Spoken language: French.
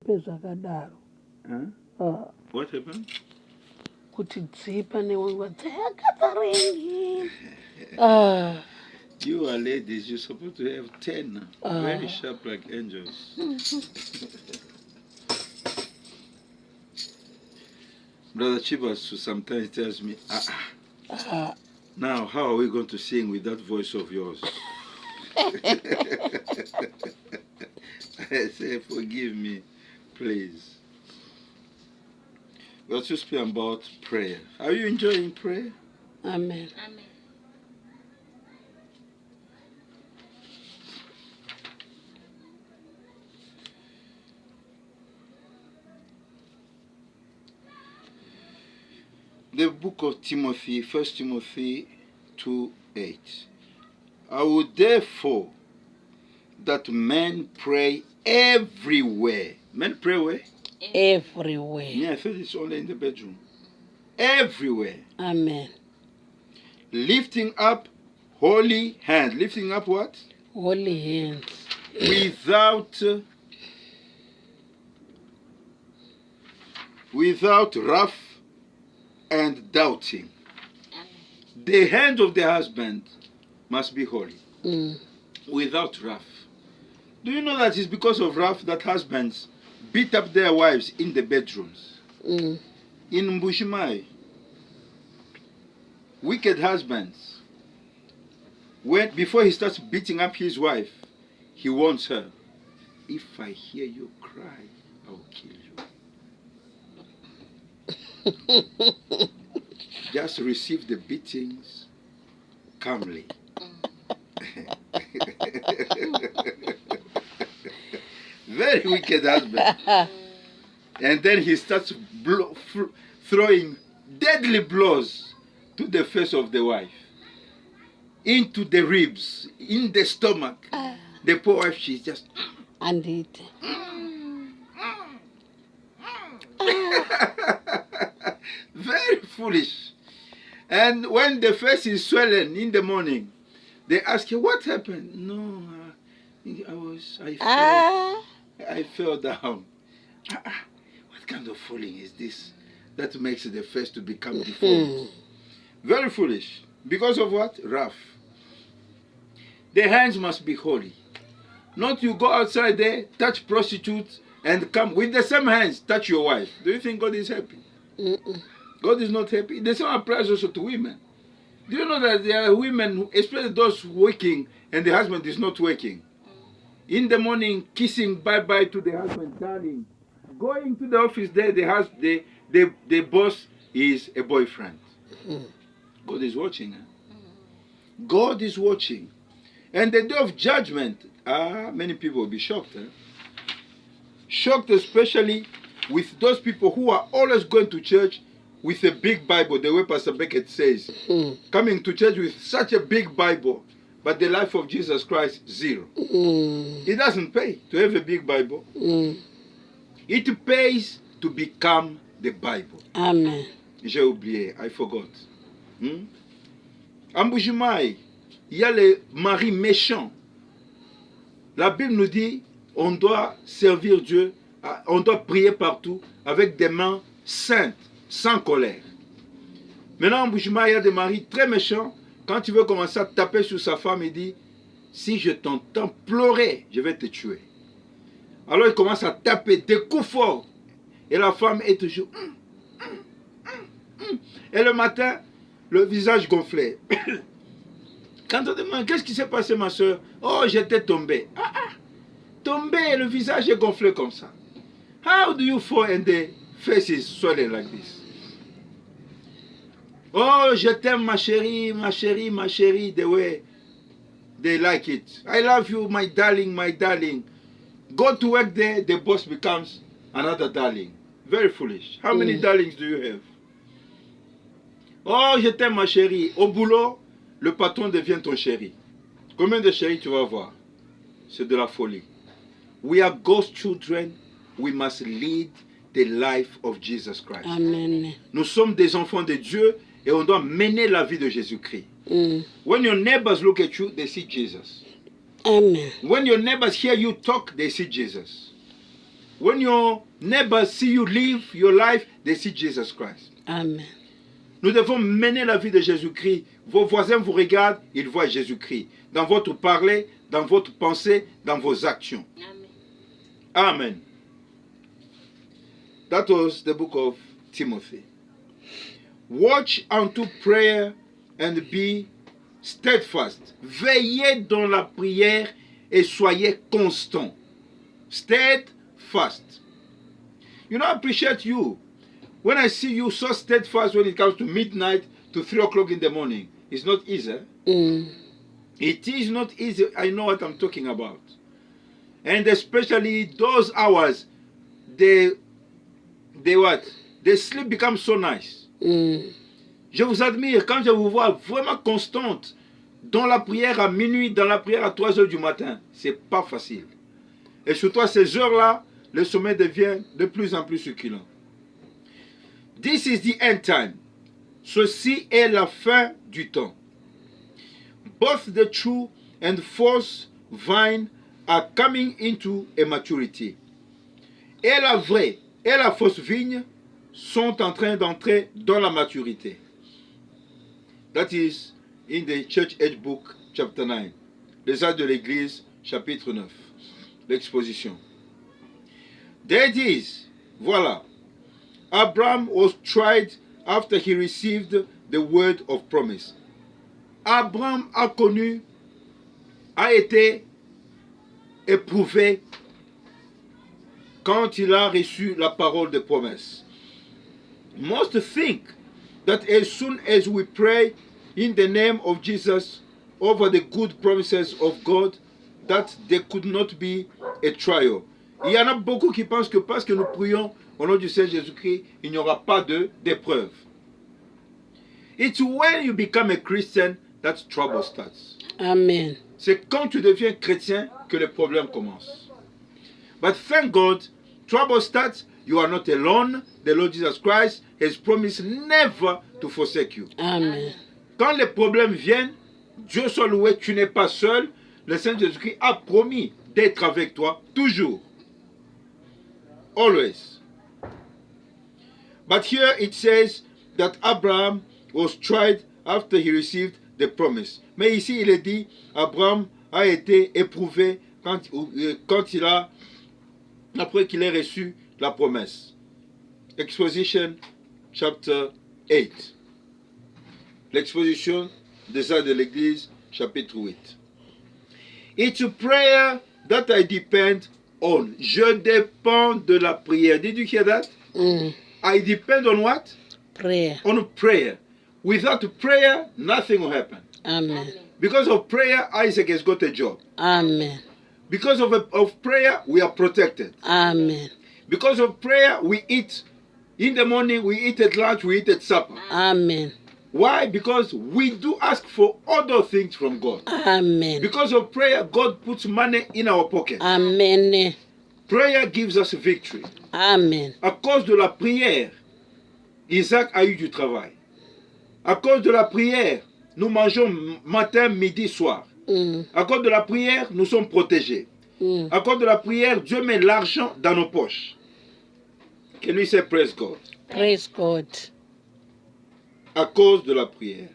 dzipe zvakadaro. What happened? Kuti dzipa newewe dzayakadarengi. You are ladies, you're supposed to have 10. Very sharp like angels. Brother Chibasu sometimes tells me, now how are we going to sing with that voice of yours? I say, forgive me, please. We're just speaking about prayer. Are you enjoying prayer? Amen. Amen. The book of Timothy, 1 Timothy 2:8. I would therefore that men pray everywhere. Men pray where? Everywhere. Yeah, I thought it's only in the bedroom. Everywhere. Amen. Lifting up holy hands. Lifting up what? Holy hands. Without wrath and doubting. The hand of the husband must be holy. Without wrath. Do you know that it's because of wrath that husbands beat up their wives in the bedrooms? In Mbushimai, wicked husbands, before he starts beating up his wife, he warns her, if I hear you cry, I will kill you. Just receive the beatings calmly. Very wicked husband. And then he starts throwing deadly blows to the face of the wife, into the ribs, in the stomach. The poor wife, she's just... And it. Very foolish. And when the face is swollen in the morning, they ask you, what happened? No, I fell down. What kind of fooling is this that makes the face to become deformed? Very foolish. Because of what? Wrath. The hands must be holy. Not you go outside there, touch prostitutes, and come with the same hands, touch your wife. Do you think God is happy? God is not happy. The same applies also to women. Do you know that there are women, especially those working, and the husband is not working? In the morning, kissing bye-bye to the husband, darling. Going to the office there, the boss is a boyfriend. God is watching. God is watching. And the day of judgment, many people will be shocked. Shocked especially with those people who are always going to church with a big Bible, the way Pastor Beckett says. Coming to church with such a big Bible, but the life of Jesus Christ, zero. It doesn't pay to have a big Bible. It pays to become the Bible. Amen. J'ai oublié, I forgot. En Bujimaï, il y a les maris méchants. La Bible nous dit, on doit servir Dieu, on doit prier partout avec des mains saintes, sans colère. Maintenant, en Bujimaï, il y a des maris très méchants. Quand tu veux commencer à taper sur sa femme, il dit, si je t'entends pleurer, je vais te tuer. Alors il commence à taper des coups forts. Et la femme est toujours... Et le matin, le visage gonflé. Quand on demande, qu'est-ce qui s'est passé ma soeur? Oh, j'étais tombé. Tombé, le visage est gonflé comme ça. How do you fall and the face is swollen like this? Oh, je t'aime ma chérie, ma chérie, ma chérie, the way they like it. I love you, my darling, my darling. Go to work there, the boss becomes another darling. Very foolish. How many darlings do you have? Oh, je t'aime ma chérie. Au boulot, le patron devient ton chéri. Combien de chéris tu vas avoir? C'est de la folie. We are God's children. We must lead the life of Jesus Christ. Amen. Nous sommes des enfants de Dieu et on doit mener la vie de Jésus-Christ. When your neighbors look at you, they see Jesus. Amen. When your neighbors hear you talk, they see Jesus. when your neighbors see you live your life, they see Jesus Christ. Amen. Nous devons mener la vie de Jésus-Christ. Vos voisins vous regardent, ils voient Jésus-Christ. Dans votre parler, dans votre pensée, dans vos actions. Amen. Amen. That was the book of Timothy. Watch unto prayer and be steadfast. Veillez dans la prière et soyez constant. Steadfast. You know, I appreciate you. When I see you so steadfast when it comes to midnight to 3 o'clock in the morning, it's not easy. It is not easy. I know what I'm talking about. And especially those hours, the sleep becomes so nice. Je vous admire quand je vous vois vraiment constante dans la prière à minuit, dans la prière à 3 heures du matin. C'est pas facile. Et surtout à ces heures-là, le sommeil devient de plus en plus succulent. This is the end time. Ceci est la fin du temps. Both the true and false vine are coming into a maturity. Et la vraie et la fausse vigne sont en train d'entrer dans la maturité. That is in the Church Age Book, chapter 9. Les Actes de l'Église, chapitre 9. L'exposition. There it is. Voilà. Abraham was tried after he received the word of promise. Abraham a connu, a été éprouvé quand il a reçu la parole de promesse. Most think that as soon as we pray in the name of Jesus over the good promises of God, that there could not be a trial. Il y en a beaucoup qui pensent que parce que nous prions au nom du Seigneur Jésus-Christ, il n'y aura pas d'épreuve. It's when you become a Christian that trouble starts. Amen. C'est quand tu deviens chrétien que les problèmes commencent. But thank God, trouble starts, you are not alone. The Lord Jesus Christ has promised never to forsake you. Amen. Quand les problèmes viennent, Dieu soit loué, tu n'es pas seul. Le Seigneur Jésus-Christ a promis d'être avec toi toujours. Always. But here it says that Abraham was tried after he received the promise. Mais ici il est dit, Abraham a été éprouvé après qu'il ait reçu la promesse. Exposition chapter 8. L'exposition des Actes de l'Église, chapitre 8. It's a prayer that I depend on. Je dépends de la prière. Did you hear that? I depend on what? Prayer. On prayer. Without prayer, nothing will happen. Amen. Because of prayer, Isaac has got a job. Amen. Because of prayer, we are protected. Amen. Because of prayer, we eat. In the morning, we eat at lunch, we eat at supper. Amen. Why? Because we do ask for other things from God. Amen. Because of prayer, God puts money in our pocket. Amen. Prayer gives us victory. Amen. À cause de la prière, Isaac a eu du travail. À cause de la prière, nous mangeons matin, midi, soir. À cause de la prière, nous sommes protégés. À cause de la prière, Dieu met l'argent dans nos poches. Can we say praise God? Praise God. À cause de la prière.